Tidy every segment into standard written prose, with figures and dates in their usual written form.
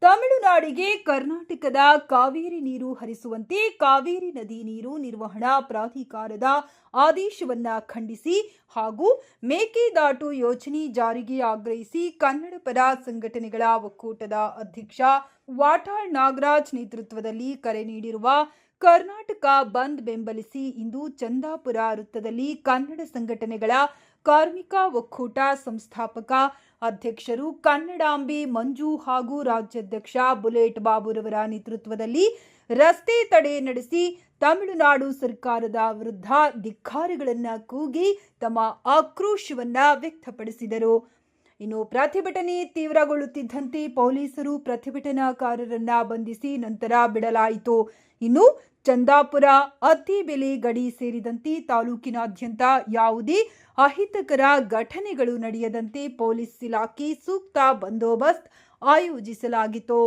ತಮಿಳುನಾಡಿಗೆ ಕರ್ನಾಟಕದ ಕಾವೇರಿ ನೀರು ಹರಿಸುವಂತೆ ಕಾವೇರಿ ನದಿ ನೀರು ನಿರ್ವಹಣಾ ಪ್ರಾಧಿಕಾರದ ಆದೇಶವನ್ನ ಖಂಡಿಸಿ ಹಾಗೂ ಮೇಕೆದಾಟು ಯೋಜನೆ ಜಾರಿಗೆ ಆಗ್ರಹಿಸಿ ಕನ್ನಡಪರ ಸಂಘಟನೆಗಳ ಒಕ್ಕೂಟದ ಅಧ್ಯಕ್ಷ ವಾಟಾಳ್ ನಾಗರಾಜ್ ನೇತೃತ್ವದಲ್ಲಿ ಕರೆ ನೀಡಿರುವ ಕರ್ನಾಟಕ ಬಂದ್ ಬೆಂಬಲಿಸಿ ಇಂದು ಚಂದಾಪುರ ವೃತ್ತದಲ್ಲಿ ಕನ್ನಡ ಸಂಘಟನೆಗಳ ಕಾರ್ಮಿಕ ಒಕ್ಕೂಟ ಸಂಸ್ಥಾಪಕ ಅಧ್ಯಕ್ಷರು ಕನ್ನಡಾಂಬೆ ಮಂಜು ಹಾಗೂ ರಾಜ್ಯಾಧ್ಯಕ್ಷ ಬುಲೆಟ್ ಬಾಬುರವರ ನೇತೃತ್ವದಲ್ಲಿ ರಸ್ತೆ ತಡೆ ನಡೆಸಿ ತಮಿಳುನಾಡು ಸರ್ಕಾರದ ವಿರುದ್ಧ ಧಿಕ್ಕಾರಗಳನ್ನು ಕೂಗಿ ತಮ್ಮ ಆಕ್ರೋಶವನ್ನ ವ್ಯಕ್ತಪಡಿಸಿದರು. ಇನ್ನು ಪ್ರತಿಭಟನೆ ತೀವ್ರಗೊಳ್ಳುತ್ತಿದ್ದಂತೆ ಪೊಲೀಸರು ಪ್ರತಿಭಟನಾಕಾರರನ್ನ ಬಂಧಿಸಿ ನಂತರ ಬಿಡಲಾಯಿತು. ಇನ್ನು ಚಂದಾಪುರ ಅತ್ತಿಬೆಲೆ ಗಡಿ ಸೇರಿದಂತೆ ತಾಲೂಕಿನಾದ್ಯಂತ ಯಾವುದೇ ಅಹಿತಕರ ಘಟನೆಗಳು ನಡೆಯದಂತೆ ಪೊಲೀಸ್ ಇಲಾಖೆ ಸೂಕ್ತ ಬಂದೋಬಸ್ತ್ ಆಯೋಜಿಸಲಾಗಿತ್ತು.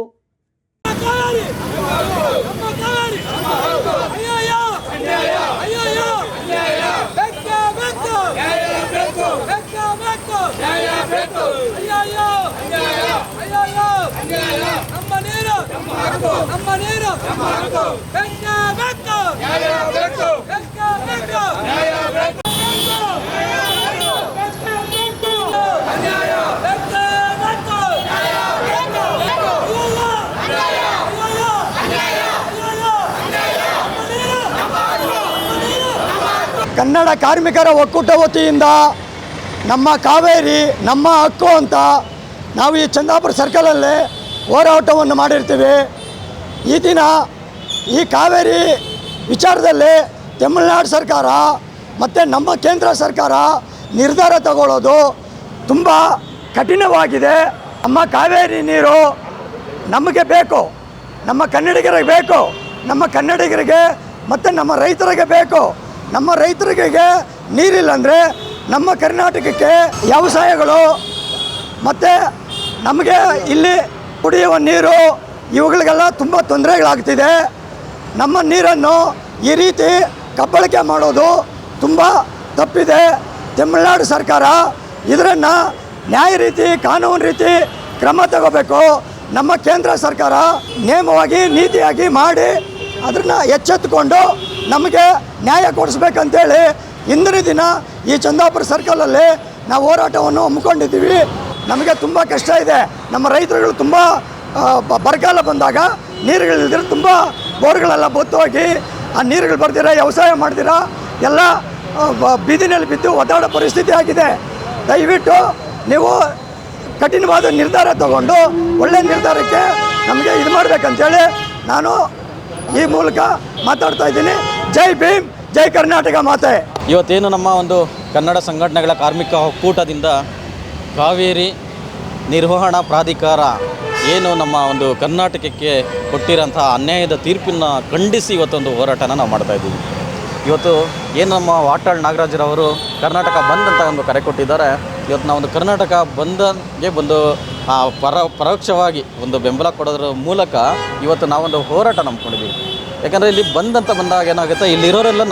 ಕನ್ನಡ ಕಾರ್ಮಿಕರ ಒಕ್ಕೂಟ ವತಿಯಿಂದ ನಮ್ಮ ಕಾವೇರಿ ನಮ್ಮ ಹಕ್ಕು ಅಂತ ನಾವು ಈ ಚಂದಾಪುರ ಸರ್ಕಲಲ್ಲಿ ಹೋರಾಟವನ್ನು ಮಾಡಿರ್ತೀವಿ. ಈ ದಿನ ಈ ಕಾವೇರಿ ವಿಚಾರದಲ್ಲಿ ತಮಿಳುನಾಡು ಸರ್ಕಾರ ಮತ್ತು ನಮ್ಮ ಕೇಂದ್ರ ಸರ್ಕಾರ ನಿರ್ಧಾರ ತಗೊಳ್ಳೋದು ತುಂಬ ಕಠಿಣವಾಗಿದೆ. ನಮ್ಮ ಕಾವೇರಿ ನೀರು ನಮಗೆ ಬೇಕು, ನಮ್ಮ ಕನ್ನಡಿಗರಿಗೆ ಬೇಕು, ನಮ್ಮ ಕನ್ನಡಿಗರಿಗೆ ಮತ್ತು ನಮ್ಮ ರೈತರಿಗೆ ಬೇಕು. ನಮ್ಮ ರೈತರಿಗೆ ನೀರಿಲ್ಲ ಅಂದರೆ ನಮ್ಮ ಕರ್ನಾಟಕಕ್ಕೆ ವ್ಯವಸಾಯಗಳು ಮತ್ತು ನಮಗೆ ಇಲ್ಲಿ ಕುಡಿಯುವ ನೀರು ಇವುಗಳಿಗೆಲ್ಲ ತುಂಬ ತೊಂದರೆಗಳಾಗ್ತಿದೆ. ನಮ್ಮ ನೀರನ್ನು ಈ ರೀತಿ ಕಬ್ಬಳಿಕೆ ಮಾಡೋದು ತುಂಬ ತಪ್ಪಿದೆ. ತಮಿಳುನಾಡು ಸರ್ಕಾರ ಇದನ್ನು ನ್ಯಾಯ ರೀತಿ ಕಾನೂನು ರೀತಿ ಕ್ರಮ ತಗೋಬೇಕು. ನಮ್ಮ ಕೇಂದ್ರ ಸರ್ಕಾರ ನೇಮವಾಗಿ ನೀತಿಯಾಗಿ ಮಾಡಿ ಅದನ್ನು ಎಚ್ಚೆತ್ತುಕೊಂಡು ನಮಗೆ ನ್ಯಾಯ ಕೊಡಿಸ್ಬೇಕಂತೇಳಿ ಇಂದಿನ ದಿನ ಈ ಚಂದಾಪುರ ಸರ್ಕಲಲ್ಲಿ ನಾವು ಹೋರಾಟವನ್ನು ಹಮ್ಮಿಕೊಂಡಿದ್ದೀವಿ. ನಮಗೆ ತುಂಬ ಕಷ್ಟ ಇದೆ. ನಮ್ಮ ರೈತರುಗಳು ತುಂಬ ಬರಗಾಲ ಬಂದಾಗ ನೀರುಗಳಿಲ್ದಿರ ತುಂಬ ಬೋರ್ಗಳೆಲ್ಲ ಬತ್ತೋಗಿ ಆ ನೀರುಗಳು ಬರ್ದಿರ ವ್ಯವಸಾಯ ಮಾಡ್ದಿರ ಎಲ್ಲ ಬೀದಿನಲ್ಲಿ ಬಿದ್ದು ಒದ್ದಾಡೋ ಪರಿಸ್ಥಿತಿ ಆಗಿದೆ. ದಯವಿಟ್ಟು ನೀವು ಕಠಿಣವಾದ ನಿರ್ಧಾರ ತಗೊಂಡು ಒಳ್ಳೆಯ ನಿರ್ಧಾರಕ್ಕೆ ನಮಗೆ ಇದು ಮಾಡಬೇಕಂತೇಳಿ ನಾನು ಈ ಮೂಲಕ ಮಾತಾಡ್ತಾ ಇದ್ದೀನಿ. ಜೈ ಭೀಮ್, ಜೈ ಕರ್ನಾಟಕ ಮಾತೆ. ಇವತ್ತೇನು ನಮ್ಮ ಒಂದು ಕನ್ನಡ ಸಂಘಟನೆಗಳ ಕಾರ್ಮಿಕ ಒಕ್ಕೂಟದಿಂದ ಕಾವೇರಿ ನಿರ್ವಹಣಾ ಪ್ರಾಧಿಕಾರ ಏನು ನಮ್ಮ ಒಂದು ಕರ್ನಾಟಕಕ್ಕೆ ಕೊಟ್ಟಿರೋಂಥ ಅನ್ಯಾಯದ ತೀರ್ಪನ್ನು ಖಂಡಿಸಿ ಇವತ್ತೊಂದು ಹೋರಾಟನ ನಾವು ಮಾಡ್ತಾಯಿದ್ದೀವಿ. ಇವತ್ತು ಏನು ನಮ್ಮ ವಾಟಾಳ್ ನಾಗರಾಜರವರು ಕರ್ನಾಟಕ ಬಂದ್ ಅಂತ ಒಂದು ಕರೆ ಕೊಟ್ಟಿದ್ದಾರೆ. ಇವತ್ತು ನಾವು ಒಂದು ಕರ್ನಾಟಕ ಬಂದ್ಗೆ ಒಂದು ಪರೋಕ್ಷವಾಗಿ ಒಂದು ಬೆಂಬಲ ಕೊಡೋದ್ರ ಮೂಲಕ ಇವತ್ತು ನಾವೊಂದು ಹೋರಾಟ ನಂಬ್ಕೊಂಡಿದ್ದೀವಿ. ಯಾಕಂದರೆ ಇಲ್ಲಿ ಬಂದ್ ಅಂತ ಬಂದಾಗ ಏನಾಗುತ್ತೆ, ಇಲ್ಲಿರೋರೆಲ್ಲ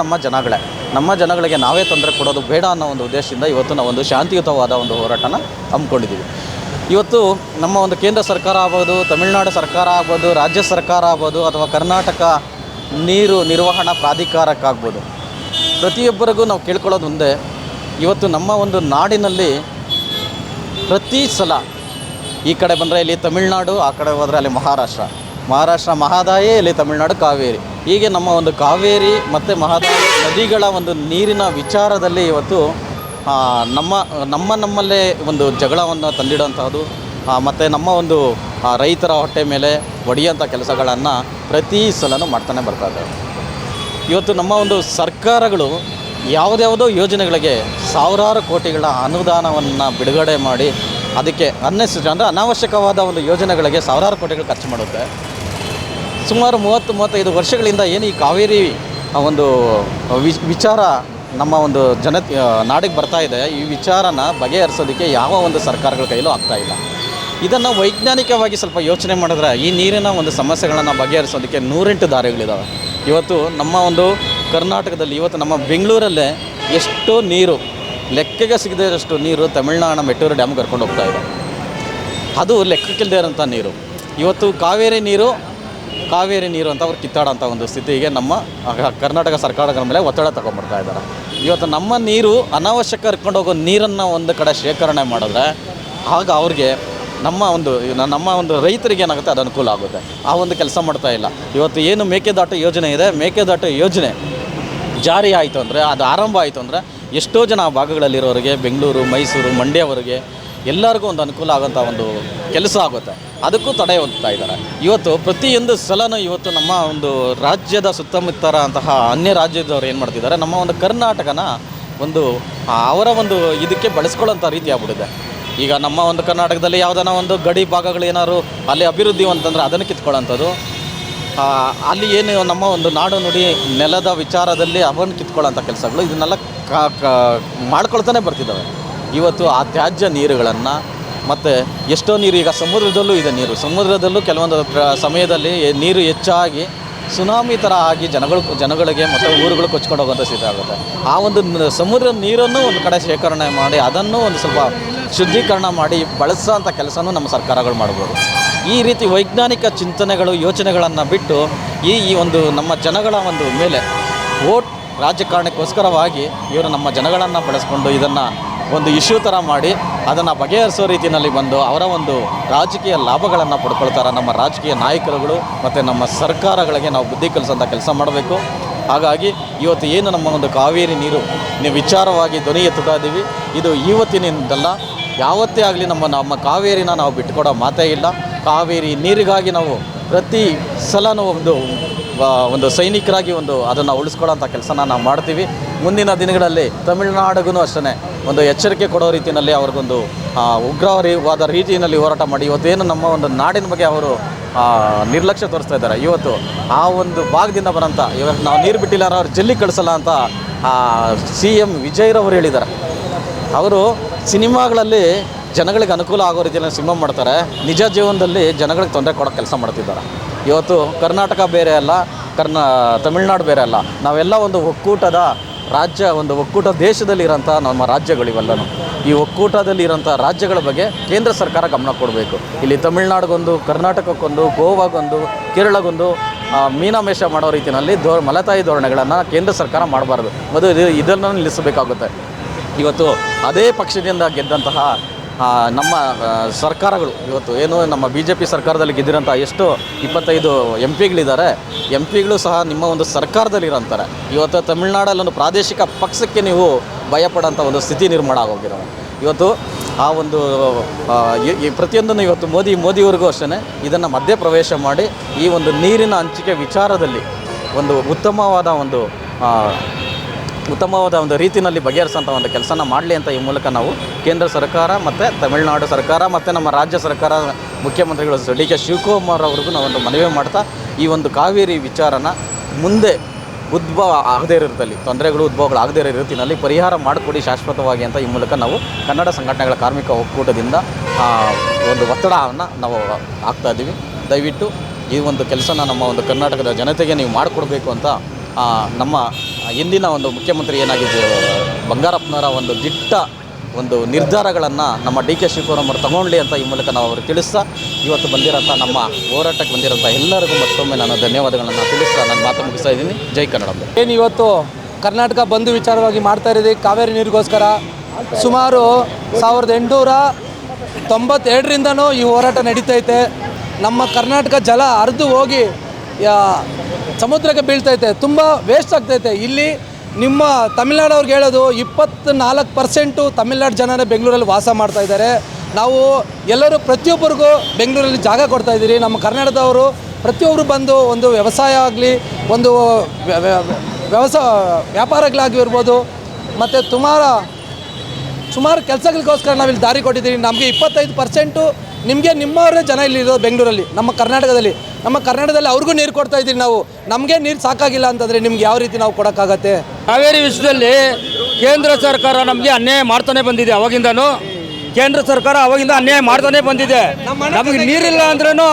ನಮ್ಮ ಜನಗಳಿಗೆ ನಾವೇ ತೊಂದರೆ ಕೊಡೋದು ಬೇಡ ಅನ್ನೋ ಒಂದು ಉದ್ದೇಶದಿಂದ ಇವತ್ತು ನಾವೊಂದು ಶಾಂತಿಯುತವಾದ ಒಂದು ಹೋರಾಟನ ಹಮ್ಮಿಕೊಂಡಿದ್ದೀವಿ. ಇವತ್ತು ನಮ್ಮ ಒಂದು ಕೇಂದ್ರ ಸರ್ಕಾರ ಆಗ್ಬೋದು, ತಮಿಳುನಾಡು ಸರ್ಕಾರ ಆಗ್ಬೋದು, ರಾಜ್ಯ ಸರ್ಕಾರ ಆಗ್ಬೋದು ಅಥವಾ ಕರ್ನಾಟಕ ನೀರು ನಿರ್ವಹಣಾ ಪ್ರಾಧಿಕಾರಕ್ಕಾಗ್ಬೋದು, ಪ್ರತಿಯೊಬ್ಬರಿಗೂ ನಾವು ಕೇಳ್ಕೊಳ್ಳೋದು ಒಂದೇ. ಇವತ್ತು ನಮ್ಮ ಒಂದು ನಾಡಿನಲ್ಲಿ ಪ್ರತಿ ಸಲ ಈ ಕಡೆ ಬಂದರೆ ಇಲ್ಲಿ ತಮಿಳುನಾಡು, ಆ ಕಡೆ ಹೋದರೆ ಅಲ್ಲಿ ಮಹಾರಾಷ್ಟ್ರ ಮಹದಾಯಿ, ಇಲ್ಲಿ ತಮಿಳುನಾಡು ಕಾವೇರಿ. ಹೀಗೆ ನಮ್ಮ ಒಂದು ಕಾವೇರಿ ಮತ್ತು ಮಹದಾಯಿ ನದಿಗಳ ಒಂದು ನೀರಿನ ವಿಚಾರದಲ್ಲಿ ಇವತ್ತು ನಮ್ಮಲ್ಲೇ ಒಂದು ಜಗಳವನ್ನು ತಂದಿಡೋಂಥದ್ದು ಮತ್ತು ನಮ್ಮ ಒಂದು ರೈತರ ಹೊಟ್ಟೆ ಮೇಲೆ ಹೊಡೆಯೋಂಥ ಕೆಲಸಗಳನ್ನು ಪ್ರತಿ ಸಲನೂ ಮಾಡ್ತಾನೆ ಬರ್ತಾ ಇದ್ದಾರೆ. ಇವತ್ತು ನಮ್ಮ ಒಂದು ಸರ್ಕಾರಗಳು ಯಾವುದ್ಯಾವುದೋ ಯೋಜನೆಗಳಿಗೆ ಸಾವಿರಾರು ಕೋಟಿಗಳ ಅನುದಾನವನ್ನು ಬಿಡುಗಡೆ ಮಾಡಿ ಅದಕ್ಕೆ ಅನಾವಶ್ಯಕವಾದ ಒಂದು ಯೋಜನೆಗಳಿಗೆ ಸಾವಿರಾರು ಕೋಟಿಗಳು ಖರ್ಚು ಮಾಡುತ್ತೆ. ಸುಮಾರು 30-35 ವರ್ಷಗಳಿಂದ ಏನು ಈ ಕಾವೇರಿ ಒಂದು ವಿಚಾರ ನಮ್ಮ ಒಂದು ನಾಡಿಗೆ ಬರ್ತಾ ಇದೆ, ಈ ವಿಚಾರನ ಬಗೆಹರಿಸೋದಕ್ಕೆ ಯಾವ ಒಂದು ಸರ್ಕಾರಗಳ ಕೈಲೂ ಆಗ್ತಾಯಿಲ್ಲ. ಇದನ್ನು ವೈಜ್ಞಾನಿಕವಾಗಿ ಸ್ವಲ್ಪ ಯೋಚನೆ ಮಾಡಿದ್ರೆ ಈ ನೀರಿನ ಒಂದು ಸಮಸ್ಯೆಗಳನ್ನು ಬಗೆಹರಿಸೋದಕ್ಕೆ 108 ದಾರಿಗಳಿದ್ದಾವೆ. ಇವತ್ತು ನಮ್ಮ ಒಂದು ಕರ್ನಾಟಕದಲ್ಲಿ ಇವತ್ತು ನಮ್ಮ ಬೆಂಗಳೂರಲ್ಲೇ ಎಷ್ಟೋ ನೀರು ಲೆಕ್ಕಗೆ ಸಿಗದಷ್ಟು ನೀರು ತಮಿಳುನಾಡಿನ ಮೆಟ್ಟೂರು ಡ್ಯಾಮ್ಗೆ ಕರ್ಕೊಂಡು ಹೋಗ್ತಾ ಇದೆ. ಅದು ಲೆಕ್ಕಕ್ಕಿಲ್ಲದೆ ಇರೋಂಥ ನೀರು. ಇವತ್ತು ಕಾವೇರಿ ನೀರು ಅಂತ ಅವ್ರು ಕಿತ್ತಾಡೋಂಥ ಒಂದು ಸ್ಥಿತಿಗೆ ನಮ್ಮ ಕರ್ನಾಟಕ ಸರ್ಕಾರದ ಮೇಲೆ ಒತ್ತಡ ತಗೊಂಡ್ಬರ್ತಾ ಇದ್ದಾರೆ. ಇವತ್ತು ನಮ್ಮ ನೀರು ಅನಾವಶ್ಯಕ ಹರ್ಕೊಂಡು ಹೋಗೋ ನೀರನ್ನು ಒಂದು ಕಡೆ ಶೇಖರಣೆ ಮಾಡಿದ್ರೆ ಆಗ ಅವ್ರಿಗೆ ನಮ್ಮ ಒಂದು ರೈತರಿಗೆ ಏನಾಗುತ್ತೆ ಅದು ಅನುಕೂಲ ಆಗುತ್ತೆ. ಆ ಒಂದು ಕೆಲಸ ಮಾಡ್ತಾ ಇಲ್ಲ. ಇವತ್ತು ಏನು ಮೇಕೆದಾಟು ಯೋಜನೆ ಇದೆ, ಮೇಕೆದಾಟು ಯೋಜನೆ ಜಾರಿ ಆಯಿತು ಅಂದರೆ, ಅದು ಆರಂಭ ಆಯಿತು ಅಂದರೆ ಎಷ್ಟೋ ಜನ ಆ ಭಾಗಗಳಲ್ಲಿರೋರಿಗೆ, ಬೆಂಗಳೂರು, ಮೈಸೂರು, ಮಂಡ್ಯವರೆಗೆ ಎಲ್ಲರಿಗೂ ಒಂದು ಅನುಕೂಲ ಆಗೋಂಥ ಒಂದು ಕೆಲಸ ಆಗುತ್ತೆ. ಅದಕ್ಕೂ ತಡೆ ಒಡ್ತಾ ಇದ್ದಾರೆ. ಇವತ್ತು ಪ್ರತಿಯೊಂದು ಸಲನೂ ಇವತ್ತು ನಮ್ಮ ಒಂದು ರಾಜ್ಯದ ಸುತ್ತಮುತ್ತರ ಅಂತಹ ಅನ್ಯ ರಾಜ್ಯದವ್ರು ಏನು ಮಾಡ್ತಿದ್ದಾರೆ, ನಮ್ಮ ಒಂದು ಕರ್ನಾಟಕನ ಒಂದು ಅವರ ಒಂದು ಇದಕ್ಕೆ ಬಳಸ್ಕೊಳ್ಳೋಂಥ ರೀತಿ ಆಗ್ಬಿಟ್ಟಿದೆ. ಈಗ ನಮ್ಮ ಒಂದು ಕರ್ನಾಟಕದಲ್ಲಿ ಯಾವುದಾನ ಒಂದು ಗಡಿ ಭಾಗಗಳು ಏನಾದ್ರು ಅಲ್ಲಿ ಅಭಿವೃದ್ಧಿ ಅಂತಂದರೆ ಅದನ್ನು ಕಿತ್ಕೊಳ್ಳೋಂಥದ್ದು, ಅಲ್ಲಿ ಏನು ನಮ್ಮ ಒಂದು ನಾಡು ನುಡಿ ನೆಲದ ವಿಚಾರದಲ್ಲಿ ಅವನ್ನು ಕಿತ್ಕೊಳ್ಳೋಂಥ ಕೆಲಸಗಳು ಇದನ್ನೆಲ್ಲ ಮಾಡ್ಕೊಳ್ತಾನೆ ಬರ್ತಿದ್ದಾವೆ. ಇವತ್ತು ಆ ತ್ಯಾಜ್ಯ ನೀರುಗಳನ್ನು ಮತ್ತು ಎಷ್ಟೋ ನೀರು ಈಗ ಸಮುದ್ರದಲ್ಲೂ ಇದೆ. ಸಮುದ್ರದಲ್ಲೂ ಕೆಲವೊಂದು ಸಮಯದಲ್ಲಿ ನೀರು ಹೆಚ್ಚಾಗಿ ಸುನಾಮಿ ಥರ ಆಗಿ ಜನಗಳಿಗೆ ಮತ್ತು ಊರುಗಳು ಕೊಚ್ಕೊಂಡು ಹೋಗೋಂಥ ಸ್ಥಿತಿ ಆಗುತ್ತೆ. ಆ ಒಂದು ಸಮುದ್ರ ನೀರನ್ನು ಒಂದು ಕಡೆ ಶೇಖರಣೆ ಮಾಡಿ ಅದನ್ನು ಒಂದು ಸ್ವಲ್ಪ ಶುದ್ಧೀಕರಣ ಮಾಡಿ ಬಳಸೋಂಥ ಕೆಲಸನೂ ನಮ್ಮ ಸರ್ಕಾರಗಳು ಮಾಡ್ಬೋದು. ಈ ರೀತಿ ವೈಜ್ಞಾನಿಕ ಚಿಂತನೆಗಳು, ಯೋಚನೆಗಳನ್ನು ಬಿಟ್ಟು ಈ ಒಂದು ನಮ್ಮ ಜನಗಳ ಒಂದು ಮೇಲೆ ರಾಜಕಾರಣಕ್ಕೋಸ್ಕರವಾಗಿ ಇವರು ನಮ್ಮ ಜನಗಳನ್ನು ಬಳಸ್ಕೊಂಡು ಇದನ್ನು ಒಂದು ಇಶ್ಯೂ ಥರ ಮಾಡಿ ಅದನ್ನು ಬಗೆಹರಿಸೋ ರೀತಿಯಲ್ಲಿ ಬಂದು ಅವರ ಒಂದು ರಾಜಕೀಯ ಲಾಭಗಳನ್ನು ಪಡ್ಕೊಳ್ತಾರೆ. ನಮ್ಮ ರಾಜಕೀಯ ನಾಯಕರುಗಳು ಮತ್ತು ನಮ್ಮ ಸರ್ಕಾರಗಳಿಗೆ ನಾವು ಬುದ್ಧಿ ಕಲಿಸೋಂಥ ಕೆಲಸ ಮಾಡಬೇಕು. ಹಾಗಾಗಿ ಇವತ್ತು ಏನು ನಮ್ಮ ಒಂದು ಕಾವೇರಿ ನೀರು ವಿಚಾರವಾಗಿ ಧ್ವನಿ ಎತ್ತುತ್ತಾ ಇದ್ದೀವಿ, ಇದು ಇವತ್ತಿನಿಂದಲ್ಲ, ಯಾವತ್ತೇ ಆಗಲಿ ನಮ್ಮ ಕಾವೇರಿನ ನಾವು ಬಿಟ್ಟುಕೊಡೋ ಮಾತೇ ಇಲ್ಲ. ಕಾವೇರಿ ನೀರಿಗಾಗಿ ನಾವು ಪ್ರತಿ ಸಲನೂ ಒಂದು ಸೈನಿಕರಾಗಿ ಅದನ್ನು ಉಳಿಸ್ಕೊಳ್ಳೋಂಥ ಕೆಲಸನ ನಾವು ಮಾಡ್ತೀವಿ. ಮುಂದಿನ ದಿನಗಳಲ್ಲಿ ತಮಿಳುನಾಡಿಗೂ ಅಷ್ಟೇ ಒಂದು ಎಚ್ಚರಿಕೆ ಕೊಡೋ ರೀತಿಯಲ್ಲಿ ಅವ್ರಿಗೊಂದು ಉಗ್ರವಾದ ರೀತಿಯಲ್ಲಿ ಹೋರಾಟ ಮಾಡಿ ಇವತ್ತೇನು ನಮ್ಮ ಒಂದು ನಾಡಿನ ಬಗ್ಗೆ ಅವರು ನಿರ್ಲಕ್ಷ್ಯ ತೋರಿಸ್ತಾ ಇದ್ದಾರೆ. ಇವತ್ತು ಆ ಒಂದು ಭಾಗದಿಂದ ಬರೋಂಥ ಇವತ್ತು ನಾವು ನೀರು ಬಿಟ್ಟಿಲ್ಲ ಅವ್ರು ಜಲ್ಲಿ ಕಳಿಸಲ್ಲ ಅಂತ CM ವಿಜಯ್ರವರು ಹೇಳಿದ್ದಾರೆ. ಅವರು ಸಿನಿಮಾಗಳಲ್ಲಿ ಜನಗಳಿಗೆ ಅನುಕೂಲ ಆಗೋ ರೀತಿಯಲ್ಲಿ ಸಿನಿಮಾ ಮಾಡ್ತಾರೆ, ನಿಜ ಜೀವನದಲ್ಲಿ ಜನಗಳಿಗೆ ತೊಂದರೆ ಕೊಡೋ ಕೆಲಸ ಮಾಡ್ತಿದ್ದಾರೆ. ಇವತ್ತು ಕರ್ನಾಟಕ ಬೇರೆ ಅಲ್ಲ, ತಮಿಳುನಾಡು ಬೇರೆ ಅಲ್ಲ, ನಾವೆಲ್ಲ ಒಂದು ಒಕ್ಕೂಟದ ರಾಜ್ಯ, ಒಂದು ಒಕ್ಕೂಟ ದೇಶದಲ್ಲಿರೋಂಥ ನಮ್ಮ ರಾಜ್ಯಗಳಿವೆಲ್ಲನೂ. ಈ ಒಕ್ಕೂಟದಲ್ಲಿರೋಂಥ ರಾಜ್ಯಗಳ ಬಗ್ಗೆ ಕೇಂದ್ರ ಸರ್ಕಾರ ಗಮನ ಕೊಡಬೇಕು. ಇಲ್ಲಿ ತಮಿಳುನಾಡಿಗೊಂದು, ಕರ್ನಾಟಕಕ್ಕೊಂದು, ಗೋವಾಗೊಂದು, ಕೇರಳಗೊಂದು ಮೀನಾಮೇಷ ಮಾಡೋ ರೀತಿಯಲ್ಲಿ ಮಲತಾಯಿ ಧೋರಣೆಗಳನ್ನು ಕೇಂದ್ರ ಸರ್ಕಾರ ಮಾಡಬಾರ್ದು. ಇದನ್ನು ನಿಲ್ಲಿಸಬೇಕಾಗುತ್ತೆ. ಇವತ್ತು ಅದೇ ಪಕ್ಷದಿಂದ ಗೆದ್ದಂತಹ ನಮ್ಮ ಸರ್ಕಾರಗಳು, ಇವತ್ತು ಏನು ನಮ್ಮ BJP ಸರ್ಕಾರದಲ್ಲಿ ಗೆದ್ದಿರೋಂಥ ಎಷ್ಟು 25 MP ಗಳು ಸಹ ನಿಮ್ಮ ಒಂದು ಸರ್ಕಾರದಲ್ಲಿರೋಂತಾರೆ. ಇವತ್ತು ತಮಿಳುನಾಡಲ್ಲಿ ಒಂದು ಪ್ರಾದೇಶಿಕ ಪಕ್ಷಕ್ಕೆ ನೀವು ಭಯಪಡೋಂಥ ಒಂದು ಸ್ಥಿತಿ ನಿರ್ಮಾಣ ಆಗೋಗಿರೋದು. ಇವತ್ತು ಆ ಒಂದು ಪ್ರತಿಯೊಂದನ್ನು ಇವತ್ತು ಮೋದಿಯವ್ರಿಗೂ ಅಷ್ಟೇ ಇದನ್ನು ಮಧ್ಯ ಪ್ರವೇಶ ಮಾಡಿ ಈ ಒಂದು ನೀರಿನ ಹಂಚಿಕೆ ವಿಚಾರದಲ್ಲಿ ಒಂದು ಉತ್ತಮವಾದ ಒಂದು ರೀತಿಯಲ್ಲಿ ಬಗೆಹರಿಸೋಂಥ ಒಂದು ಕೆಲಸನ ಮಾಡಲಿ ಅಂತ ಈ ಮೂಲಕ ನಾವು ಕೇಂದ್ರ ಸರ್ಕಾರ ಮತ್ತು ತಮಿಳುನಾಡು ಸರ್ಕಾರ ಮತ್ತು ನಮ್ಮ ರಾಜ್ಯ ಸರ್ಕಾರ ಮುಖ್ಯಮಂತ್ರಿಗಳು DK ಶಿವಕುಮಾರ್ ಅವ್ರಿಗೂ ನಾವೊಂದು ಮನವಿ ಮಾಡ್ತಾ ಈ ಒಂದು ಕಾವೇರಿ ವಿಚಾರನ ಮುಂದೆ ಆಗದೇ ಇರೋ ರೀತಿಯಲ್ಲಿ ಉದ್ಭವಗಳು ಆಗದೇ ಇರೋ ರೀತಿಯಲ್ಲಿ ಪರಿಹಾರ ಮಾಡಿಕೊಡಿ ಶಾಶ್ವತವಾಗಿ ಅಂತ ಈ ಮೂಲಕ ನಾವು ಕನ್ನಡ ಸಂಘಟನೆಗಳ ಕಾರ್ಮಿಕ ಒಕ್ಕೂಟದಿಂದ ಒಂದು ಒತ್ತಡವನ್ನು ನಾವು ಹಾಕ್ತಾಯಿದ್ದೀವಿ. ದಯವಿಟ್ಟು ಈ ಒಂದು ಕೆಲಸನ ನಮ್ಮ ಒಂದು ಕರ್ನಾಟಕದ ಜನತೆಗೆ ನೀವು ಮಾಡಿಕೊಡ್ಬೇಕು ಅಂತ ನಮ್ಮ ಇಂದಿನ ಒಂದು ಮುಖ್ಯಮಂತ್ರಿ ಏನಾಗಿದೆ ಬಂಗಾರಪ್ಪನವರ ಒಂದು ದಿಟ್ಟ ಒಂದು ನಿರ್ಧಾರಗಳನ್ನು ನಮ್ಮ DK ಶಿವಕುಮಾರ್ ಅವರು ತಗೊಳ್ಳಿ ಅಂತ ಈ ಮೂಲಕ ನಾವು ಅವ್ರಿಗೆ ತಿಳಿಸ್ತಾ ಇವತ್ತು ಬಂದಿರೋಂಥ ನಮ್ಮ ಹೋರಾಟಕ್ಕೆ ಬಂದಿರೋಂಥ ಎಲ್ಲರಿಗೂ ಮತ್ತೊಮ್ಮೆ ನಾನು ಧನ್ಯವಾದಗಳನ್ನು ತಿಳಿಸ್ತಾ ನಾನು ಮಾತು ಮುಗಿಸ್ತಾ ಇದ್ದೀನಿ. ಜೈ ಕನ್ನಡ. ಏನು ಇವತ್ತು ಕರ್ನಾಟಕ ಬಂಧು ವಿಚಾರವಾಗಿ ಮಾಡ್ತಾ ಇರೋದು ಕಾವೇರಿ ನೀರಿಗೋಸ್ಕರ ಸುಮಾರು 1892ರಿಂದನೂ ಈ ಹೋರಾಟ ನಡೀತೈತೆ. ನಮ್ಮ ಕರ್ನಾಟಕ ಜಲ ಹರಿದು ಹೋಗಿ ಸಮುದ್ರಕ್ಕೆ ಬೀಳ್ತೈತೆ, ತುಂಬ ವೇಸ್ಟ್ ಆಗ್ತೈತೆ. ಇಲ್ಲಿ ನಿಮ್ಮ ತಮಿಳ್ನಾಡವ್ರಿಗೆ ಹೇಳೋದು 24% ತಮಿಳ್ನಾಡು ಜನರೇ ಬೆಂಗಳೂರಲ್ಲಿ ವಾಸ ಮಾಡ್ತಾಯಿದ್ದಾರೆ. ನಾವು ಎಲ್ಲರೂ ಪ್ರತಿಯೊಬ್ಬರಿಗೂ ಬೆಂಗಳೂರಲ್ಲಿ ಜಾಗ ಕೊಡ್ತಾಯಿದ್ದೀರಿ. ನಮ್ಮ ಕರ್ನಾಟಕದವರು ಪ್ರತಿಯೊಬ್ಬರು ಬಂದು ಒಂದು ವ್ಯವಸಾಯ ಆಗಲಿ, ಒಂದು ವ್ಯಾಪಾರಗಳಾಗಿರ್ಬೋದು, ಮತ್ತು ಸುಮಾರು ಕೆಲಸಗಳಿಗೋಸ್ಕರ ನಾವಿಲ್ಲಿ ದಾರಿ ಕೊಟ್ಟಿದ್ದೀರಿ. ನಮಗೆ 25% ನಿಮಗೆ ನಿಮ್ಮವರೇ ಜನ ಇಲ್ಲಿ ಇರೋದು ಬೆಂಗಳೂರಲ್ಲಿ, ನಮ್ಮ ಕರ್ನಾಟಕದಲ್ಲಿ ಅವ್ರಿಗೂ ನೀರು ಕೊಡ್ತಾ ಇದ್ದೀರಿ. ನಾವು ನಮಗೆ ನೀರು ಸಾಕಾಗಿಲ್ಲ ಅಂತಂದರೆ ನಿಮ್ಗೆ ಯಾವ ರೀತಿ ನಾವು ಕೊಡೋಕ್ಕಾಗತ್ತೆ? ಕಾವೇರಿ ವಿಷಯದಲ್ಲಿ ಕೇಂದ್ರ ಸರ್ಕಾರ ನಮಗೆ ಅನ್ಯಾಯ ಮಾಡ್ತಾನೆ ಬಂದಿದೆ. ಅವಾಗಿಂದನೂ ಕೇಂದ್ರ ಸರ್ಕಾರ ಅನ್ಯಾಯ ಮಾಡ್ತಾನೆ ಬಂದಿದೆ. ನಮಗೆ ನೀರಿಲ್ಲ ಅಂದ್ರೂ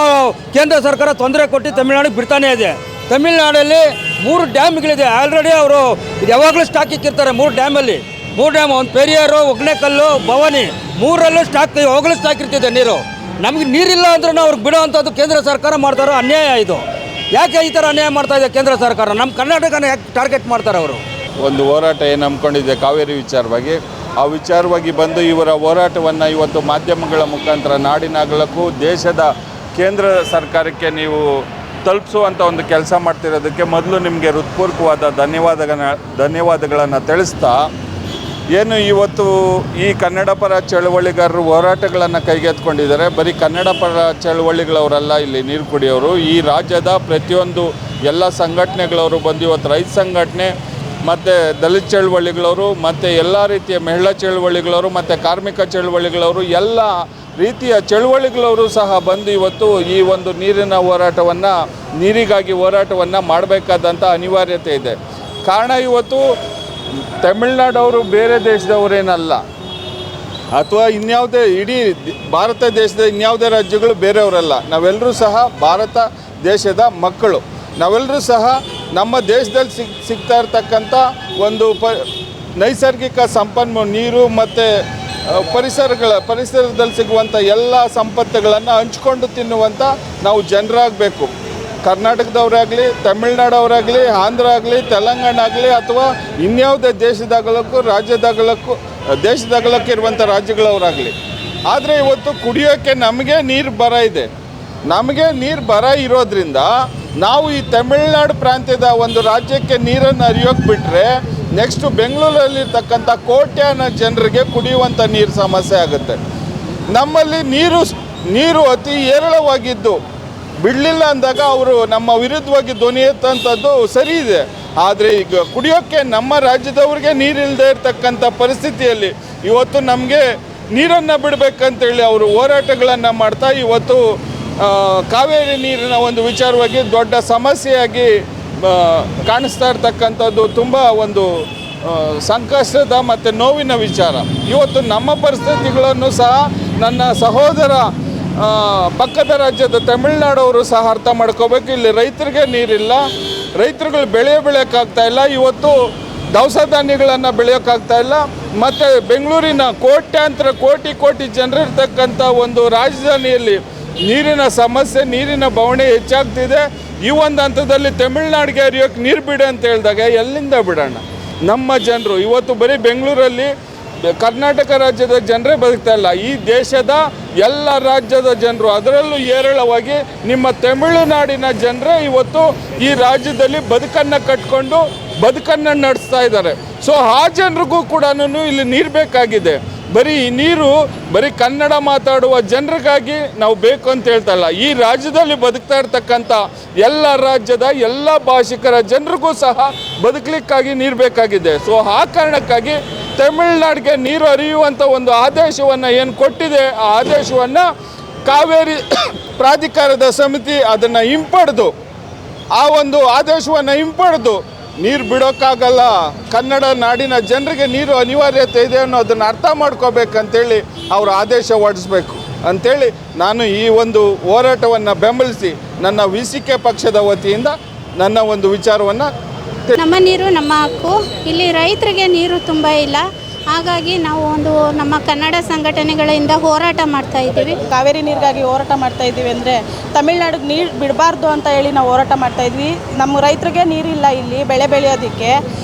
ಕೇಂದ್ರ ಸರ್ಕಾರ ತೊಂದರೆ ಕೊಟ್ಟು ತಮಿಳುನಾಡಿಗೆ ಬಿಡ್ತಾನೆ ಇದೆ. ತಮಿಳುನಾಡಲ್ಲಿ 3 ಡ್ಯಾಮ್ಗಳಿದೆ. ಆಲ್ರೆಡಿ ಅವರು ಯಾವಾಗಲೂ ಸ್ಟಾಕ್ ಇಕ್ಕಿರ್ತಾರೆ 3 ಡ್ಯಾಮಲ್ಲಿ. 3 ಡ್ಯಾಮ್, ಒಂದು ಪೆರಿಯಾರು, ಒಗ್ನೇಕಲ್ಲು, ಭವಾನಿ, 3ರಲ್ಲೂ ಯಾವಾಗಲೂ ಸ್ಟಾಕ್ ಇರ್ತಿದೆ ನೀರು. ನಮಗೆ ನೀರಿಲ್ಲ ಅಂದ್ರೂ ಅವ್ರಿಗೆ ಬಿಡೋ ಅಂಥದ್ದು ಕೇಂದ್ರ ಸರ್ಕಾರ ಮಾಡ್ತಾರೋ ಅನ್ಯಾಯ ಇದು. ಯಾಕೆ ಈ ಥರ ಅನ್ಯಾಯ ಮಾಡ್ತಾ ಇದೆ ಕೇಂದ್ರ ಸರ್ಕಾರ? ನಮ್ಮ ಕರ್ನಾಟಕನ ಯಾಕೆ ಟಾರ್ಗೆಟ್ ಮಾಡ್ತಾರೆ ಅವರು? ಒಂದು ಹೋರಾಟ ಏನು ಹಮ್ಮಿಕೊಂಡಿದೆ ಕಾವೇರಿ ವಿಚಾರವಾಗಿ, ಆ ವಿಚಾರವಾಗಿ ಬಂದು ಇವರ ಹೋರಾಟವನ್ನು ಇವತ್ತು ಮಾಧ್ಯಮಗಳ ಮುಖಾಂತರ ನಾಡಿನಾಗಲಕ್ಕೂ ದೇಶದ ಕೇಂದ್ರ ಸರ್ಕಾರಕ್ಕೆ ನೀವು ತಲುಪಿಸುವಂಥ ಒಂದು ಕೆಲಸ ಮಾಡ್ತಿರೋದಕ್ಕೆ ಮೊದಲು ನಿಮಗೆ ಹೃತ್ಪೂರ್ವಕವಾದ ಧನ್ಯವಾದಗಳನ್ನು ತಿಳಿಸ್ತಾ, ಏನು ಇವತ್ತು ಈ ಕನ್ನಡ ಪರ ಚಳವಳಿಗಾರರು ಹೋರಾಟಗಳನ್ನು ಕೈಗೆತ್ತಿಕೊಂಡಿದ್ದಾರೆ. ಬರೀ ಕನ್ನಡ ಪರ ಚಳವಳಿಗಳವರಲ್ಲ ಇಲ್ಲಿ ನೀರು ಕುಡಿಯೋರು, ಈ ರಾಜ್ಯದ ಪ್ರತಿಯೊಂದು ಎಲ್ಲ ಸಂಘಟನೆಗಳವರು ಬಂದು ಇವತ್ತು ರೈತ ಸಂಘಟನೆ ಮತ್ತು ದಲಿತ ಚಳವಳಿಗಳವರು ಮತ್ತು ಎಲ್ಲ ರೀತಿಯ ಮಹಿಳಾ ಚಳವಳಿಗಳವರು ಮತ್ತು ಕಾರ್ಮಿಕ ಚಳವಳಿಗಳವರು ಎಲ್ಲ ರೀತಿಯ ಚಳವಳಿಗಳವರು ಸಹ ಬಂದು ಇವತ್ತು ಈ ಒಂದು ನೀರಿನ ಹೋರಾಟವನ್ನು, ನೀರಿಗಾಗಿ ಹೋರಾಟವನ್ನು ಮಾಡಬೇಕಾದಂಥ ಅನಿವಾರ್ಯತೆ ಇದೆ. ಕಾರಣ ಇವತ್ತು ತಮಿಳ್ನಾಡವರು ಬೇರೆ ದೇಶದವರೇನಲ್ಲ, ಅಥವಾ ಇನ್ಯಾವುದೇ ಇಡೀ ಭಾರತ ದೇಶದ ಇನ್ಯಾವುದೇ ರಾಜ್ಯಗಳು ಬೇರೆಯವರಲ್ಲ. ನಾವೆಲ್ಲರೂ ಸಹ ಭಾರತ ದೇಶದ ಮಕ್ಕಳು. ನಾವೆಲ್ಲರೂ ಸಹ ನಮ್ಮ ದೇಶದಲ್ಲಿ ಸಿಗ್ತಾ ಇರ್ತಕ್ಕಂಥ ಒಂದು ನೈಸರ್ಗಿಕ ಸಂಪನ್ಮೂಲ ನೀರು ಮತ್ತು ಪರಿಸರದಲ್ಲಿ ಸಿಗುವಂಥ ಎಲ್ಲ ಸಂಪತ್ತುಗಳನ್ನು ಹಂಚ್ಕೊಂಡು ತಿನ್ನುವಂಥ ನಾವು ಜನರಾಗಬೇಕು. ಕರ್ನಾಟಕದವರಾಗಲಿ, ತಮಿಳ್ನಾಡವರಾಗಲಿ, ಆಂಧ್ರ ಆಗಲಿ, ತೆಲಂಗಾಣ ಆಗಲಿ, ಅಥವಾ ಇನ್ಯಾವುದೇ ದೇಶದಾಗಲಕ್ಕೂ ಇರುವಂಥ ರಾಜ್ಯಗಳವರಾಗಲಿ. ಆದರೆ ಇವತ್ತು ಕುಡಿಯೋಕ್ಕೆ ನಮಗೆ ನೀರು ಬರ ಇದೆ. ನಮಗೆ ನೀರು ಬರ ಇರೋದ್ರಿಂದ ನಾವು ಈ ತಮಿಳ್ನಾಡು ಪ್ರಾಂತ್ಯದ ಒಂದು ರಾಜ್ಯಕ್ಕೆ ನೀರನ್ನು ಹರಿಯೋಕ್ಕೆ ಬಿಟ್ಟರೆ ನೆಕ್ಸ್ಟು ಬೆಂಗಳೂರಲ್ಲಿರ್ತಕ್ಕಂಥ ಕೋಟ್ಯಾನ ಜನರಿಗೆ ಕುಡಿಯುವಂಥ ನೀರು ಸಮಸ್ಯೆ ಆಗುತ್ತೆ. ನಮ್ಮಲ್ಲಿ ನೀರು ಅತಿ ಹೇರಳವಾಗಿದ್ದು ಬಿಡಲಿಲ್ಲ ಅಂದಾಗ ಅವರು ನಮ್ಮ ವಿರುದ್ಧವಾಗಿ ಧ್ವನಿ ಎತ್ತಂಥದ್ದು ಸರಿ ಇದೆ. ಆದರೆ ಈಗ ಕುಡಿಯೋಕ್ಕೆ ನಮ್ಮ ರಾಜ್ಯದವ್ರಿಗೆ ನೀರಿಲ್ಲದೆ ಇರತಕ್ಕಂಥ ಪರಿಸ್ಥಿತಿಯಲ್ಲಿ ಇವತ್ತು ನಮಗೆ ನೀರನ್ನು ಬಿಡಬೇಕಂತೇಳಿ ಅವರು ಹೋರಾಟಗಳನ್ನು ಮಾಡ್ತಾ ಇವತ್ತು ಕಾವೇರಿ ನೀರಿನ ಒಂದು ವಿಚಾರವಾಗಿ ದೊಡ್ಡ ಸಮಸ್ಯೆಯಾಗಿ ಕಾಣಿಸ್ತಾ ಇರ್ತಕ್ಕಂಥದ್ದು ತುಂಬ ಒಂದು ಸಂಕಷ್ಟದ ಮತ್ತು ನೋವಿನ ವಿಚಾರ. ಇವತ್ತು ನಮ್ಮ ಪರಿಸ್ಥಿತಿಗಳನ್ನು ಸಹ ನನ್ನ ಸಹೋದರ ಪಕ್ಕದ ರಾಜ್ಯದ ತಮಿಳ್ನಾಡವರು ಸಹ ಅರ್ಥ ಮಾಡ್ಕೋಬೇಕು. ಇಲ್ಲಿ ರೈತರಿಗೆ ನೀರಿಲ್ಲ, ರೈತರುಗಳು ಬೆಳೆಯೋಕ್ಕಾಗ್ತಾ ಇಲ್ಲ, ಇವತ್ತು ದವಸ ಧಾನ್ಯಗಳನ್ನು ಬೆಳೆಯೋಕ್ಕಾಗ್ತಾ ಇಲ್ಲ. ಮತ್ತು ಬೆಂಗಳೂರಿನ ಕೋಟಿ ಜನರಿರ್ತಕ್ಕಂಥ ಒಂದು ರಾಜಧಾನಿಯಲ್ಲಿ ನೀರಿನ ಸಮಸ್ಯೆ, ನೀರಿನ ಬವಣೆ ಹೆಚ್ಚಾಗ್ತಿದೆ. ಈ ಒಂದು ಹಂತದಲ್ಲಿ ತಮಿಳ್ನಾಡಿಗೆ ಹರಿಯೋಕ್ಕೆ ನೀರು ಬಿಡು ಅಂತ ಹೇಳಿದಾಗ ಎಲ್ಲಿಂದ ಬಿಡೋಣ? ನಮ್ಮ ಜನರು ಇವತ್ತು ಬರೀ ಬೆಂಗಳೂರಲ್ಲಿ ಕರ್ನಾಟಕ ರಾಜ್ಯದ ಜನರೇ ಬದುಕ್ತಾ ಇಲ್ಲ, ಈ ದೇಶದ ಎಲ್ಲ ರಾಜ್ಯದ ಜನರು, ಅದರಲ್ಲೂ ಹೇರಳವಾಗಿ ನಿಮ್ಮ ತಮಿಳುನಾಡಿನ ಜನರೇ ಇವತ್ತು ಈ ರಾಜ್ಯದಲ್ಲಿ ಬದುಕನ್ನು ಕಟ್ಕೊಂಡು ಬದುಕನ್ನು ನಡೆಸ್ತಾ ಇದ್ದಾರೆ. ಸೊ ಆ ಜನರಿಗೂ ಕೂಡ ಇಲ್ಲಿ ನೀರು ಬೇಕಾಗಿದೆ. ಬರೀ ಈ ನೀರು ಬರೀ ಕನ್ನಡ ಮಾತಾಡುವ ಜನರಿಗಾಗಿ ನಾವು ಬೇಕು ಅಂತ ಹೇಳ್ತಾ ಇಲ್ಲ, ಈ ರಾಜ್ಯದಲ್ಲಿ ಬದುಕ್ತಾ ಇರ್ತಕ್ಕಂಥ ಎಲ್ಲ ರಾಜ್ಯದ ಎಲ್ಲ ಭಾಷಿಕರ ಜನರಿಗೂ ಸಹ ಬದುಕಲಿಕ್ಕಾಗಿ ನೀರು ಬೇಕಾಗಿದೆ. ಸೊ ಆ ಕಾರಣಕ್ಕಾಗಿ ತಮಿಳ್ನಾಡಿಗೆ ನೀರು ಹರಿಯುವಂಥ ಒಂದು ಆದೇಶವನ್ನು ಏನು ಕೊಟ್ಟಿದೆ, ಆ ಆದೇಶವನ್ನು ಕಾವೇರಿ ಪ್ರಾಧಿಕಾರದ ಸಮಿತಿ ಅದನ್ನು ಹಿಂಪಡೆದು, ಆ ಒಂದು ಆದೇಶವನ್ನು ಹಿಂಪಡೆದು ನೀರು ಬಿಡೋಕ್ಕಾಗಲ್ಲ, ಕನ್ನಡ ನಾಡಿನ ಜನರಿಗೆ ನೀರು ಅನಿವಾರ್ಯತೆ ಇದೆ ಅನ್ನೋದನ್ನು ಅರ್ಥ ಮಾಡ್ಕೋಬೇಕಂತೇಳಿ ಅವರು ಆದೇಶ ಹೊರಡಿಸ್ಬೇಕು ಅಂಥೇಳಿ ನಾನು ಈ ಒಂದು ಹೋರಾಟವನ್ನು ಬೆಂಬಲಿಸಿ ನನ್ನ VCK ಪಕ್ಷದ ವತಿಯಿಂದ ನನ್ನ ಒಂದು ವಿಚಾರವನ್ನು. ನಮ್ಮ ನೀರು ನಮ್ಮ ಹಕ್ಕು. ಇಲ್ಲಿ ರೈತರಿಗೆ ನೀರು ತುಂಬ ಇಲ್ಲ, ಹಾಗಾಗಿ ನಾವು ನಮ್ಮ ಕನ್ನಡ ಸಂಘಟನೆಗಳಿಂದ ಹೋರಾಟ ಮಾಡ್ತಾ ಇದ್ದೀವಿ. ಕಾವೇರಿ ನೀರಿಗಾಗಿ ಹೋರಾಟ ಮಾಡ್ತಾ ಇದ್ದೀವಿ. ಅಂದರೆ ತಮಿಳ್ನಾಡಿಗೆ ನೀರು ಬಿಡಬಾರ್ದು ಅಂತ ಹೇಳಿ ನಾವು ಹೋರಾಟ ಮಾಡ್ತಾ ಇದ್ವಿ. ನಮ್ಮ ರೈತರಿಗೆ ನೀರಿಲ್ಲ ಇಲ್ಲಿ ಬೆಳೆ ಬೆಳೆಯೋದಕ್ಕೆ.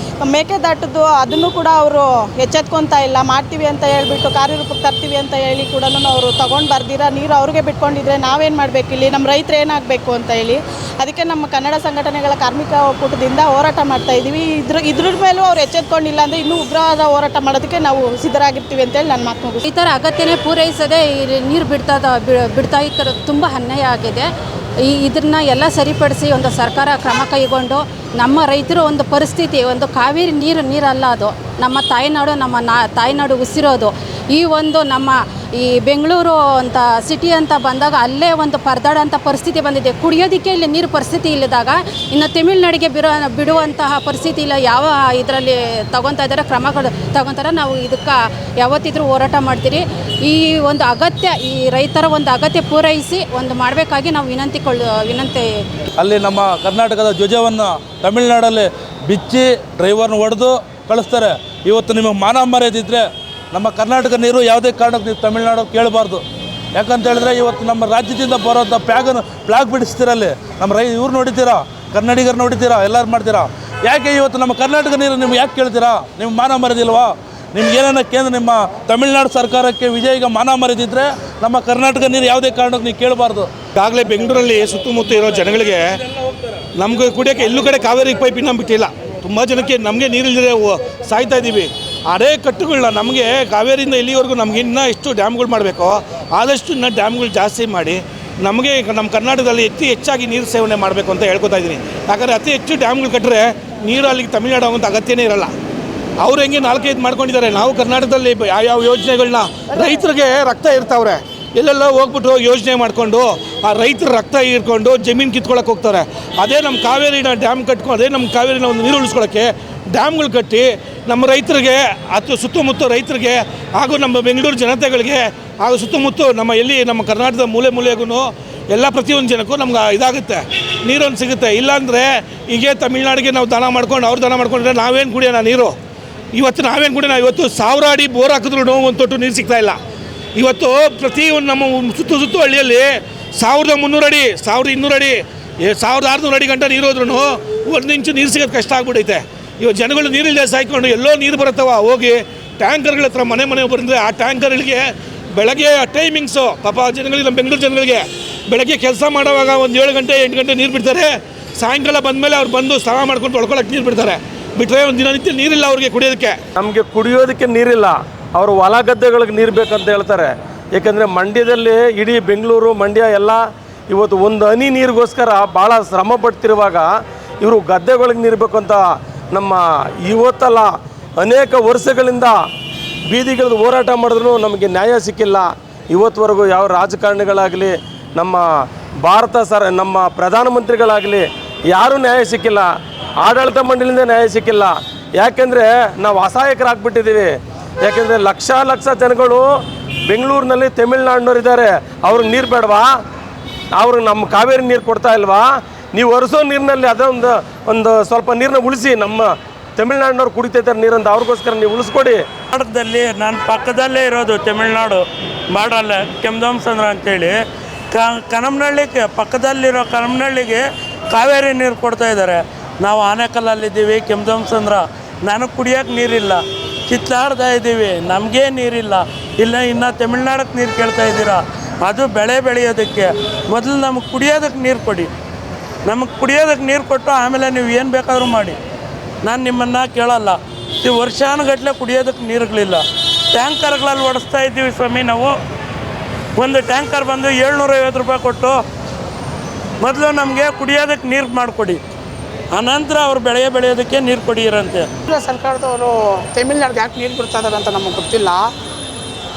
ಮೇಕೆದಾಟದ್ದು ಅದನ್ನು ಕೂಡ ಅವರು ಎಚ್ಚೆತ್ಕೊತಾ ಇಲ್ಲ. ಮಾಡ್ತೀವಿ ಅಂತ ಹೇಳ್ಬಿಟ್ಟು ಕಾರ್ಯರೂಪಕ್ಕೆ ತರ್ತೀವಿ ಅಂತ ಹೇಳಿ ಕೂಡ ಅವರು ತೊಗೊಂಡು ಬರ್ದಿರ ನೀರು ಅವ್ರಿಗೆ ಬಿಟ್ಕೊಂಡಿದ್ರೆ ನಾವೇನು ಮಾಡಬೇಕು ಇಲ್ಲಿ, ನಮ್ಮ ರೈತರು ಏನಾಗಬೇಕು ಅಂತ ಹೇಳಿ ಅದಕ್ಕೆ ನಮ್ಮ ಕನ್ನಡ ಸಂಘಟನೆಗಳ ಕಾರ್ಮಿಕ ಒಕ್ಕೂಟದಿಂದ ಹೋರಾಟ ಮಾಡ್ತಾ ಇದ್ದೀವಿ. ಇದ್ರ ಮೇಲೂ ಅವ್ರು ಎಚ್ಚೆತ್ಕೊಂಡಿಲ್ಲ ಅಂದರೆ ಇನ್ನೂ ಉಗ್ರವಾದ ಹೋರಾಟ ಮಾಡೋದಕ್ಕೆ ನಾವು ಸಿದ್ಧರಾಗಿರ್ತೀವಿ ಅಂತೇಳಿ ನನ್ನ ಮಾತು ಮುಗಿಸ್ತೀನಿ. ಈ ಥರ ಅಗತ್ಯನೇ ಪೂರೈಸದೆ ನೀರು ಬಿಡ್ತಾ ಇರೋದು ತುಂಬ ಅನ್ಯಾಯ ಆಗಿದೆ. ಇದನ್ನ ಎಲ್ಲ ಸರಿಪಡಿಸಿ ಒಂದು ಸರ್ಕಾರ ಕ್ರಮ ಕೈಗೊಂಡು ನಮ್ಮ ರೈತರು ಒಂದು ಪರಿಸ್ಥಿತಿ, ಒಂದು ಕಾವೇರಿ ನೀರಲ್ಲ, ಅದು ನಮ್ಮ ತಾಯ್ನಾಡು, ತಾಯ್ನಾಡು ಉಸಿರೋದು. ಈ ಒಂದು ನಮ್ಮ ಈ ಬೆಂಗಳೂರು ಅಂತ ಸಿಟಿ ಅಂತ ಬಂದಾಗ ಅಲ್ಲೇ ಒಂದು ಪರದಾಡೋಂಥ ಪರಿಸ್ಥಿತಿ ಬಂದಿದೆ. ಕುಡಿಯೋದಕ್ಕೆ ಇಲ್ಲಿ ನೀರು ಪರಿಸ್ಥಿತಿ ಇಲ್ಲದಾಗ ಇನ್ನು ತಮಿಳ್ನಾಡಿಗೆ ಬಿಡುವಂತಹ ಪರಿಸ್ಥಿತಿ ಇಲ್ಲ. ಯಾವ ಇದರಲ್ಲಿ ತಗೊತಾ ಇದ್ದಾರೆ, ಕ್ರಮಗಳು ತಗೊತಾರೆ. ನಾವು ಇದಕ್ಕೆ ಯಾವತ್ತಿದ್ರೂ ಹೋರಾಟ ಮಾಡ್ತೀರಿ. ಈ ಒಂದು ಅಗತ್ಯ, ಈ ರೈತರ ಒಂದು ಅಗತ್ಯ ಪೂರೈಸಿ ಒಂದು ಮಾಡಬೇಕಾಗಿ ನಾವು ವಿನಂತಿ. ಅಲ್ಲಿ ನಮ್ಮ ಕರ್ನಾಟಕದ ಧ್ವಜವನ್ನು ತಮಿಳ್ನಾಡಲ್ಲಿ ಬಿಚ್ಚಿ ಡ್ರೈವರ್ನ ಹೊಡೆದು ಕಳಿಸ್ತಾರೆ. ಇವತ್ತು ನಿಮಗೆ ಮಾನ ಮರ್ಯಾದೆ ಇದ್ದರೆ ನಮ್ಮ ಕರ್ನಾಟಕ ನೀರು ಯಾವುದೇ ಕಾರಣಕ್ಕೆ ನೀವು ತಮಿಳ್ನಾಡು ಕೇಳಬಾರ್ದು. ಯಾಕಂತ ಹೇಳಿದ್ರೆ ಇವತ್ತು ನಮ್ಮ ರಾಜ್ಯದಿಂದ ಬರೋಂಥ ಫ್ಲಾಗ್ ಬಿಡಿಸ್ತೀರಲ್ಲಿ ನಮ್ಮ ಇವ್ರು ನೋಡಿದ್ದೀರಾ, ಕನ್ನಡಿಗರು ನೋಡಿದ್ದೀರಾ, ಎಲ್ಲರೂ ಮಾಡ್ತೀರಾ. ಯಾಕೆ ಇವತ್ತು ನಮ್ಮ ಕರ್ನಾಟಕ ನೀರು ನಿಮ್ಗೆ ಯಾಕೆ ಕೇಳ್ತೀರಾ? ನಿಮ್ಗೆ ಮಾನ ಮರದಿಲ್ವಾ? ನಿಮ್ಗೆ ಏನೇನೋ ಕೇಂದ್ರ ನಿಮ್ಮ ತಮಿಳ್ನಾಡು ಸರ್ಕಾರಕ್ಕೆ ವಿಜಯಿಗ ಮಾನ ಮರೆದಿದ್ರೆ ನಮ್ಮ ಕರ್ನಾಟಕ ನೀರು ಯಾವುದೇ ಕಾರಣಕ್ಕೆ ನೀವು ಕೇಳಬಾರ್ದು. ಈಗಾಗಲೇ ಬೆಂಗಳೂರಲ್ಲಿ ಸುತ್ತಮುತ್ತ ಇರೋ ಜನಗಳಿಗೆ ನಮ್ಗೆ ಕುಡಿಯೋಕ್ಕೆ ಎಲ್ಲೂ ಕಡೆ ಕಾವೇರಿ ಪೈಪ್ ಇನ್ನೂ ಬಿಟ್ಟಿಲ್ಲ. ತುಂಬ ಜನಕ್ಕೆ ನಮಗೆ ನೀರಿಲ್ಲದೆ ಸಾಯ್ತಾ ಇದ್ದೀವಿ. ಅದೇ ಕಟ್ಟುಗಳನ್ನ ನಮಗೆ ಕಾವೇರಿಯಿಂದ ಇಲ್ಲಿವರೆಗೂ ನಮ್ಗೆ ಇನ್ನೂ ಎಷ್ಟು ಡ್ಯಾಮ್ಗಳು ಮಾಡಬೇಕೋ ಆದಷ್ಟು ಇನ್ನೂ ಡ್ಯಾಮ್ಗಳು ಜಾಸ್ತಿ ಮಾಡಿ ನಮಗೆ ನಮ್ಮ ಕರ್ನಾಟಕದಲ್ಲಿ ಹೆಚ್ಚಾಗಿ ನೀರು ಸೇವನೆ ಮಾಡಬೇಕು ಅಂತ ಹೇಳ್ಕೊತಾ ಇದ್ದೀನಿ. ಯಾಕಂದರೆ ಅತಿ ಹೆಚ್ಚು ಡ್ಯಾಮ್ಗಳು ಕಟ್ಟರೆ ನೀರು ಅಲ್ಲಿಗೆ ತಮಿಳ್ನಾಡು ಆಗೋಂಥ ಅಗತ್ಯನೇ ಇರಲ್ಲ. ಅವ್ರು ಹೆಂಗೆ 4-5 ಮಾಡ್ಕೊಂಡಿದ್ದಾರೆ. ನಾವು ಕರ್ನಾಟಕದಲ್ಲಿ ಯಾವ ಯೋಜನೆಗಳನ್ನ ರೈತರಿಗೆ ರಕ್ತ ಇರ್ತಾವ್ರೆ ಎಲ್ಲೆಲ್ಲ ಹೋಗ್ಬಿಟ್ಟು ಯೋಜನೆ ಮಾಡಿಕೊಂಡು ಆ ರೈತರ ರಕ್ತ ಹೀರ್ಕೊಂಡು ಜಮೀನು ಕಿತ್ಕೊಳ್ಳೋಕೆ ಹೋಗ್ತಾರೆ. ಅದೇ ನಮ್ಮ ಕಾವೇರಿನ ಡ್ಯಾಮ್ ಕಟ್ಕೊಂಡು ಅದೇ ನಮ್ಮ ಕಾವೇರಿನ ಒಂದು ನೀರು ಉಳಿಸ್ಕೊಳ್ಳೋಕ್ಕೆ ಡ್ಯಾಮ್ಗಳು ಕಟ್ಟಿ ನಮ್ಮ ರೈತರಿಗೆ ಅಥವಾ ಸುತ್ತಮುತ್ತ ರೈತರಿಗೆ ಹಾಗೂ ನಮ್ಮ ಬೆಂಗಳೂರು ಜನತೆಗಳಿಗೆ ಹಾಗೂ ಸುತ್ತಮುತ್ತ ನಮ್ಮ ಕರ್ನಾಟಕದ ಮೂಲೆ ಮೂಲೆಗೂ ಎಲ್ಲ ಪ್ರತಿಯೊಂದು ಜನಕ್ಕೂ ನಮ್ಗೆ ಇದಾಗುತ್ತೆ, ನೀರೊಂದು ಸಿಗುತ್ತೆ. ಇಲ್ಲಾಂದರೆ ಹೀಗೆ ತಮಿಳ್ನಾಡಿಗೆ ನಾವು ದಾನ ಮಾಡ್ಕೊಂಡು ಅವ್ರು ದಾನ ಮಾಡ್ಕೊಂಡ್ರೆ ನಾವೇನು ಕುಡಿಯೋಣ ನೀರು? ಇವತ್ತು 1000 ಅಡಿ ಬೋರ್ ಹಾಕಿದ್ರು ಒಂದು ತೊಟ್ಟು ನೀರು ಸಿಗ್ತಾಯಿಲ್ಲ. ಇವತ್ತು ಪ್ರತಿಯೊಂದು ನಮ್ಮ ಸುತ್ತ ಹಳ್ಳಿಯಲ್ಲಿ 1300 ಅಡಿ 1200 ಅಡಿ 1600 ಅಡಿ ಗಂಟ ನೀರು ಹೋದ್ರೂ 1 ಇಂಚು ನೀರು ಸಿಗೋದು ಕಷ್ಟ ಆಗ್ಬಿಟ್ಟೈತೆ. ಇವತ್ತು ಜನಗಳು ನೀರಿಲ್ಲದೆ ಸಾಯ್ಕೊಂಡು ಎಲ್ಲೋ ನೀರು ಬರುತ್ತವ ಹೋಗಿ ಟ್ಯಾಂಕರ್ಗಳ ಹತ್ರ ಮನೆ ಬಂದರೆ ಆ ಟ್ಯಾಂಕರ್ಗಳಿಗೆ ಬೆಳಗ್ಗೆ ಟೈಮಿಂಗ್ಸು ಪಾಪ ಜನಗಳಿಗೆ ನಮ್ಮ ಬೆಂಗಳೂರು ಜನಗಳಿಗೆ ಬೆಳಗ್ಗೆ ಕೆಲಸ ಮಾಡೋವಾಗ ಒಂದು 7 ಗಂಟೆ 8 ಗಂಟೆ ನೀರು ಬಿಡ್ತಾರೆ. ಸಾಯಂಕಾಲ ಬಂದಮೇಲೆ ಅವ್ರು ಬಂದು ಸ್ನಾನ ಮಾಡ್ಕೊಂಡು ತೊಳ್ಕೊಳಕ್ಕೆ ನೀರು ಬಿಡ್ತಾರೆ. ಬಿಟ್ಟರೆ ಒಂದು ದಿನನಿತ್ಯ ನೀರಿಲ್ಲ ಅವ್ರಿಗೆ ಕುಡಿಯೋದಕ್ಕೆ. ನಮಗೆ ಕುಡಿಯೋದಕ್ಕೆ ನೀರಿಲ್ಲ, ಅವರು ಹೊಲ ಗದ್ದೆಗಳಿಗೆ ನೀರು ಬೇಕಂತ ಹೇಳ್ತಾರೆ. ಏಕೆಂದರೆ ಮಂಡ್ಯದಲ್ಲಿ ಇಡೀ ಬೆಂಗಳೂರು ಮಂಡ್ಯ ಎಲ್ಲ ಇವತ್ತು ಒಂದು ಹನಿ ನೀರಿಗೋಸ್ಕರ ಭಾಳ ಶ್ರಮ ಪಡ್ತಿರುವಾಗ ಇವರು ಗದ್ದೆಗಳಿಗೆ ನೀರು ಬೇಕಂತ ನಮ್ಮ ಇವತ್ತಲ್ಲ ಅನೇಕ ವರ್ಷಗಳಿಂದ ಬೀದಿಗಿಳಿದು ಹೋರಾಟ ಮಾಡಿದ್ರು ನಮಗೆ ನ್ಯಾಯ ಸಿಕ್ಕಿಲ್ಲ. ಇವತ್ತುವರೆಗೂ ಯಾವ ರಾಜಕಾರಣಿಗಳಾಗಲಿ ನಮ್ಮ ನಮ್ಮ ಪ್ರಧಾನಮಂತ್ರಿಗಳಾಗಲಿ ಯಾರೂ ನ್ಯಾಯ ಸಿಕ್ಕಿಲ್ಲ. ಆಡಳಿತ ಮಂಡಳಿಯಿಂದ ನ್ಯಾಯ ಸಿಕ್ಕಿಲ್ಲ. ಯಾಕೆಂದರೆ ನಾವು ಅಸಹಾಯಕರಾಗ್ಬಿಟ್ಟಿದ್ದೀವಿ. ಯಾಕೆಂದರೆ ಲಕ್ಷ ಜನಗಳು ಬೆಂಗಳೂರಿನಲ್ಲಿ ತಮಿಳ್ನಾಡಿನವರಿದ್ದಾರೆ. ಅವ್ರಿಗೆ ನೀರು ಬೇಡವಾ? ಅವ್ರಿಗೆ ನಮ್ಮ ಕಾವೇರಿ ನೀರು ಕೊಡ್ತಾ ಇಲ್ವಾ? ನೀವು ಒರೆಸೋ ನೀರಿನಲ್ಲಿ ಅದೊಂದು ಸ್ವಲ್ಪ ನೀರನ್ನ ಉಳಿಸಿ, ನಮ್ಮ ತಮಿಳ್ನಾಡಿನವ್ರು ಕುಡಿತೈತಾರೆ ನೀರಂತ ಅವ್ರಿಗೋಸ್ಕರ ನೀವು ಉಳಿಸ್ಕೊಡಿ. ಕರ್ನಾಟಕದಲ್ಲಿ ನನ್ನ ಪಕ್ಕದಲ್ಲೇ ಇರೋದು ತಮಿಳ್ನಾಡು ಬಾರ್ಡಲ್ಲ ಕೆಂದೋಮ್ಸಂದ್ರ ಅಂತೇಳಿ ಕನಮನಹಳ್ಳಿಗೆ ಪಕ್ಕದಲ್ಲಿರೋ ಕನಮನಹಳ್ಳಿಗೆ ಕಾವೇರಿ ನೀರು ಕೊಡ್ತಾ ಇದ್ದಾರೆ. ನಾವು ಆನೆಕಲ್ಲಲ್ಲಿದ್ದೀವಿ, ಕೆಂದೋಮ್ಸಂದ್ರ. ನನಗೆ ಕುಡಿಯೋಕ್ಕೆ ನೀರಿಲ್ಲ, ಕಿತ್ತಾಡ್ತಾ ಇದ್ದೀವಿ, ನಮಗೇ ನೀರಿಲ್ಲ. ಇನ್ನು ತಮಿಳ್ನಾಡಕ್ಕೆ ನೀರು ಕೇಳ್ತಾ ಇದ್ದೀರಾ? ಅದು ಬೆಳೆ ಬೆಳೆಯೋದಕ್ಕೆ ಮೊದಲು ನಮಗೆ ಕುಡಿಯೋದಕ್ಕೆ ನೀರು ಕೊಡಿ. ನಮಗೆ ಕುಡಿಯೋದಕ್ಕೆ ನೀರು ಕೊಟ್ಟು ಆಮೇಲೆ ನೀವು ಏನು ಬೇಕಾದರೂ ಮಾಡಿ, ನಾನು ನಿಮ್ಮನ್ನು ಕೇಳಲ್ಲ. ಈ ವರ್ಷಾನುಗಟ್ಟಲೆ ಕುಡಿಯೋದಕ್ಕೆ ನೀರುಗಳಿಲ್ಲ. ಟ್ಯಾಂಕರ್ಗಳಲ್ಲಿ ಓಡಿಸ್ತಾ ಇದ್ದೀವಿ ಸ್ವಾಮಿ ನಾವು. ಒಂದು ಟ್ಯಾಂಕರ್ ಬಂದು 750 ರೂಪಾಯಿ ಕೊಟ್ಟು ಮೊದಲು ನಮಗೆ ಕುಡಿಯೋದಕ್ಕೆ ನೀರು ಮಾಡಿಕೊಡಿ, ಅನಂತರ ಅವ್ರು ಬೆಳೆಯೋದಕ್ಕೆ ನೀರು ಕೊಡಿ ಇರಂತೆ. ಸರ್ಕಾರದವರು ತಮಿಳ್ನಾಡಿಗೆ ಯಾಕೆ ನೀರು ಬಿಡ್ತಾ ಇದ್ದಾರೆ ಅಂತ ನಮಗೆ ಗೊತ್ತಿಲ್ಲ.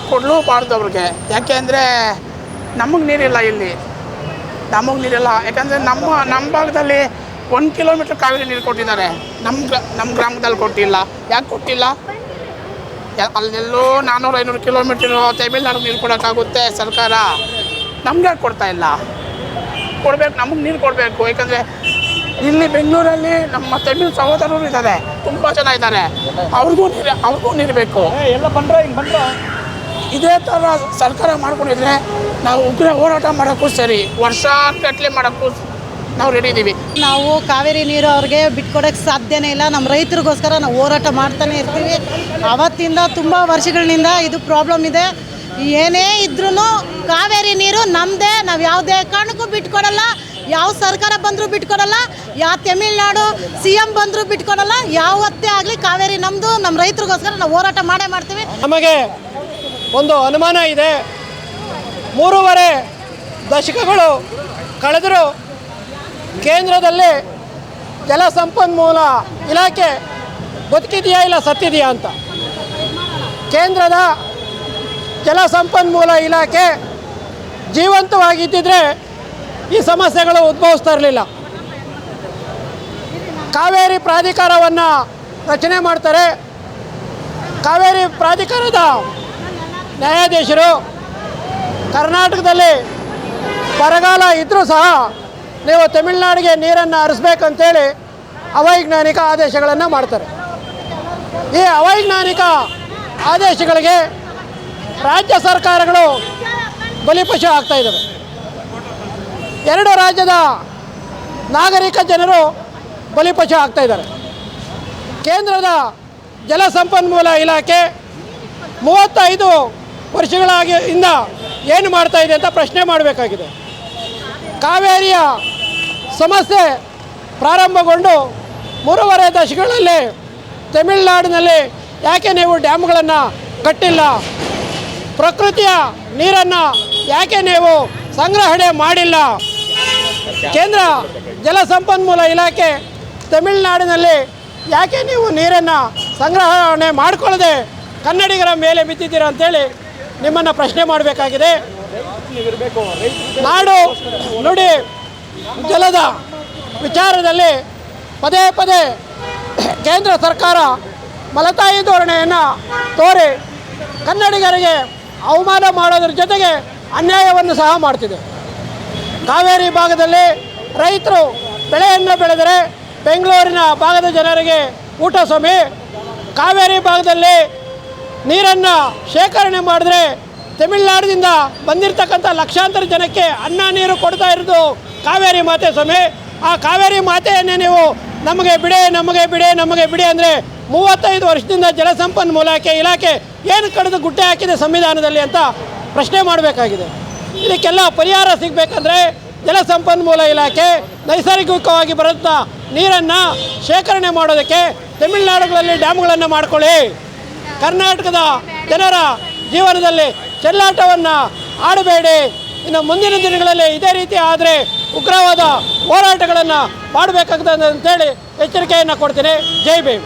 ಕೊಡಲೂಬಾರ್ದು ಅವ್ರಿಗೆ. ಯಾಕೆ ಅಂದರೆ ನಮಗೆ ನೀರಿಲ್ಲ, ಇಲ್ಲಿ ನಮಗೆ ನೀರಿಲ್ಲ. ಯಾಕಂದರೆ ನಮ್ಮ ಭಾಗದಲ್ಲಿ 1 ಕಿಲೋಮೀಟ್ರ್ ಕಾವೇರಿ ನೀರು ಕೊಟ್ಟಿದ್ದಾರೆ, ನಮ್ಮ ಗ್ರಾಮದಲ್ಲಿ ಕೊಟ್ಟಿಲ್ಲ. ಯಾಕೆ ಕೊಟ್ಟಿಲ್ಲ? ಅಲ್ಲೆಲ್ಲೋ 400-500 ಕಿಲೋಮೀಟ್ರ್ ತಮಿಳ್ನಾಡಿಗೆ ನೀರು ಕೊಡೋಕ್ಕಾಗುತ್ತೆ ಸರ್ಕಾರ. ನಮ್ಗೆ ಯಾಕೆ ಕೊಡ್ತಾ ಇಲ್ಲ? ಕೊಡಬೇಕು, ನಮಗೆ ನೀರು ಕೊಡಬೇಕು. ಯಾಕಂದರೆ ಇಲ್ಲಿ ಬೆಂಗಳೂರಲ್ಲಿ ನಮ್ಮ ತಮಿಳ್ ಸಹೋದರರು ಇದ್ದಾರೆ, ತುಂಬ ಜನ ಇದ್ದಾರೆ. ಅವ್ರಿಗೂ ನೀರು ಬೇಕು. ಎಲ್ಲ ಬಂದ್ರೆ ಇದೇ ಥರ ಸರ್ಕಾರ ಮಾಡ್ಕೊಂಡಿದ್ರೆ ನಾವು ಉಗ್ರ ಹೋರಾಟ ಮಾಡೋಕ್ಕೂ ಸರಿ, ವರ್ಷಾನುಗಟ್ಟಲೆ ಮಾಡೋಕ್ಕೂ ನಾವು ರೆಡಿ ಇದ್ದೀವಿ. ನಾವು ಕಾವೇರಿ ನೀರು ಅವ್ರಿಗೆ ಬಿಟ್ಕೊಡೋಕ್ಕೆ ಸಾಧ್ಯನೇ ಇಲ್ಲ. ನಮ್ಮ ರೈತರಿಗೋಸ್ಕರ ನಾವು ಹೋರಾಟ ಮಾಡ್ತಾನೆ ಇರ್ತೀವಿ. ಅವತ್ತಿಂದ ತುಂಬ ವರ್ಷಗಳಿಂದ ಇದು ಪ್ರಾಬ್ಲಮ್ ಇದೆ. ಏನೇ ಇದ್ರೂ ಕಾವೇರಿ ನೀರು ನಮ್ಮದೇ, ನಾವು ಯಾವುದೇ ಕಾರಣಕ್ಕೂ ಬಿಟ್ಕೊಡಲ್ಲ. ಯಾವ ಸರ್ಕಾರ ಬಂದರೂ ಬಿಟ್ಕೊಡಲ್ಲ, ಯಾವ ತಮಿಳ್ನಾಡು CM ಬಂದರೂ ಬಿಟ್ಕೊಡಲ್ಲ. ಯಾವತ್ತೇ ಆಗಲಿ ಕಾವೇರಿ ನಮ್ಮದು. ನಮ್ಮ ರೈತರಿಗೋಸ್ಕರ ನಾವು ಹೋರಾಟ ಮಾಡೇ ಮಾಡ್ತೀವಿ. ನಮಗೆ ಒಂದು ಅನುಮಾನ ಇದೆ. 3.5 ದಶಕಗಳು ಕಳೆದರೂ ಕೇಂದ್ರದಲ್ಲಿ ಜಲಸಂಪನ್ಮೂಲ ಇಲಾಖೆ ಬದುಕಿದೆಯಾ ಇಲ್ಲ ಸತ್ತಿದೆಯಾ ಅಂತ. ಕೇಂದ್ರದ ಜಲಸಂಪನ್ಮೂಲ ಇಲಾಖೆ ಜೀವಂತವಾಗಿದ್ದಿದ್ರೆ ಈ ಸಮಸ್ಯೆಗಳು ಉದ್ಭವಿಸ್ತಾ ಇರಲಿಲ್ಲ. ಕಾವೇರಿ ಪ್ರಾಧಿಕಾರವನ್ನು ರಚನೆ ಮಾಡ್ತಾರೆ. ಕಾವೇರಿ ಪ್ರಾಧಿಕಾರದ ನ್ಯಾಯಾಧೀಶರು ಕರ್ನಾಟಕದಲ್ಲಿ ಬರಗಾಲ ಇದ್ದರೂ ಸಹ ನೀವು ತಮಿಳ್ನಾಡಿಗೆ ನೀರನ್ನು ಹರಿಸ್ಬೇಕಂತೇಳಿ ಅವೈಜ್ಞಾನಿಕ ಆದೇಶಗಳನ್ನು ಮಾಡ್ತಾರೆ. ಈ ಅವೈಜ್ಞಾನಿಕ ಆದೇಶಗಳಿಗೆ ರಾಜ್ಯ ಸರ್ಕಾರಗಳು ಬಲಿಪಶು ಆಗ್ತಾ ಇದ್ದಾವೆ. ಎರಡು ರಾಜ್ಯದ ನಾಗರಿಕ ಜನರು ಬಲಿಪಶು ಆಗ್ತಾ ಇದ್ದಾರೆ. ಕೇಂದ್ರದ ಜಲಸಂಪನ್ಮೂಲ ಇಲಾಖೆ 35 ವರ್ಷಗಳಿಂದ ಏನು ಮಾಡ್ತಾ ಇದೆ ಅಂತ ಪ್ರಶ್ನೆ ಮಾಡಬೇಕಾಗಿದೆ. ಕಾವೇರಿಯ ಸಮಸ್ಯೆ ಪ್ರಾರಂಭಗೊಂಡು 3.5 ದಶಕಗಳಲ್ಲಿ ತಮಿಳುನಾಡಿನಲ್ಲಿ ಯಾಕೆ ನೀವು ಡ್ಯಾಮ್ಗಳನ್ನು ಕಟ್ಟಿಲ್ಲ, ಪ್ರಕೃತಿಯ ನೀರನ್ನು ಯಾಕೆ ನೀವು ಸಂಗ್ರಹಣೆ ಮಾಡಿಲ್ಲ, ಕೇಂದ್ರ ಜಲಸಂಪನ್ಮೂಲ ಇಲಾಖೆ ತಮಿಳುನಾಡಿನಲ್ಲಿ ಯಾಕೆ ನೀವು ನೀರನ್ನು ಸಂಗ್ರಹಣೆ ಮಾಡಿಕೊಳ್ಳದೆ ಕನ್ನಡಿಗರ ಮೇಲೆ ಬಿದ್ದಿದ್ದೀರಾ ಅಂತೇಳಿ ನಿಮ್ಮನ್ನು ಪ್ರಶ್ನೆ ಮಾಡಬೇಕಾಗಿದೆ. ನಾಡು ನುಡಿ ಜಲದ ವಿಚಾರದಲ್ಲಿ ಪದೇ ಪದೇ ಕೇಂದ್ರ ಸರ್ಕಾರ ಮಲತಾಯಿ ಧೋರಣೆಯನ್ನು ತೋರಿ ಕನ್ನಡಿಗರಿಗೆ ಅವಮಾನ ಮಾಡೋದ್ರ ಜೊತೆಗೆ ಅನ್ಯಾಯವನ್ನು ಸಹ ಮಾಡ್ತಿದೆ. ಕಾವೇರಿ ಭಾಗದಲ್ಲಿ ರೈತರು ಬೆಳೆಯನ್ನು ಬೆಳೆದರೆ ಬೆಂಗಳೂರಿನ ಭಾಗದ ಜನರಿಗೆ ಊಟ ಸ್ವಾಮಿ, ಕಾವೇರಿ ಭಾಗದಲ್ಲಿ ನೀರನ್ನು ಶೇಖರಣೆ ಮಾಡಿದ್ರೆ ತಮಿಳುನಾಡಿನಿಂದ ಬಂದಿರತಕ್ಕಂಥ ಲಕ್ಷಾಂತರ ಜನಕ್ಕೆ ಅನ್ನ ನೀರು ಕೊಡ್ತಾ ಇರೋದು ಕಾವೇರಿ ಮಾತೆ ಸ್ವಾಮಿ. ಆ ಕಾವೇರಿ ಮಾತೆಯನ್ನೇ ನೀವು ನಮಗೆ ಬಿಡೆ ನಮಗೆ ಬಿಡೆ ನಮಗೆ ಬಿಡೆ ಅಂದರೆ 35 ವರ್ಷದಿಂದ ಜಲಸಂಪನ್ಮೂಲ ಇಲಾಖೆ ಏನು ಕಡಿದು ಗುಟ್ಟೆ ಹಾಕಿದೆ ಸಂವಿಧಾನದಲ್ಲಿ ಅಂತ ಪ್ರಶ್ನೆ ಮಾಡಬೇಕಾಗಿದೆ. ಇದಕ್ಕೆಲ್ಲ ಪರಿಹಾರ ಸಿಗಬೇಕಂದ್ರೆ ಜಲಸಂಪನ್ಮೂಲ ಇಲಾಖೆ ನೈಸರ್ಗಿಕವಾಗಿ ಬರುತ್ತಾ ನೀರನ್ನು ಶೇಖರಣೆ ಮಾಡೋದಕ್ಕೆ ತಮಿಳುನಾಡುಗಳಲ್ಲಿ ಡ್ಯಾಮ್ಗಳನ್ನು ಮಾಡಿಕೊಳ್ಳಿ. ಕರ್ನಾಟಕದ ಜನರ ಜೀವನದಲ್ಲಿ ಚೆಲ್ಲಾಟವನ್ನು ಆಡಬೇಡಿ. ಇನ್ನು ಮುಂದಿನ ದಿನಗಳಲ್ಲಿ ಇದೇ ರೀತಿ ಆದರೆ ಉಗ್ರವಾದ ಹೋರಾಟಗಳನ್ನು ಮಾಡಬೇಕಾಗ್ತದೆ ಅಂತೇಳಿ ಎಚ್ಚರಿಕೆಯನ್ನು ಕೊಡ್ತೀನಿ. ಜೈ ಭೀಮ್.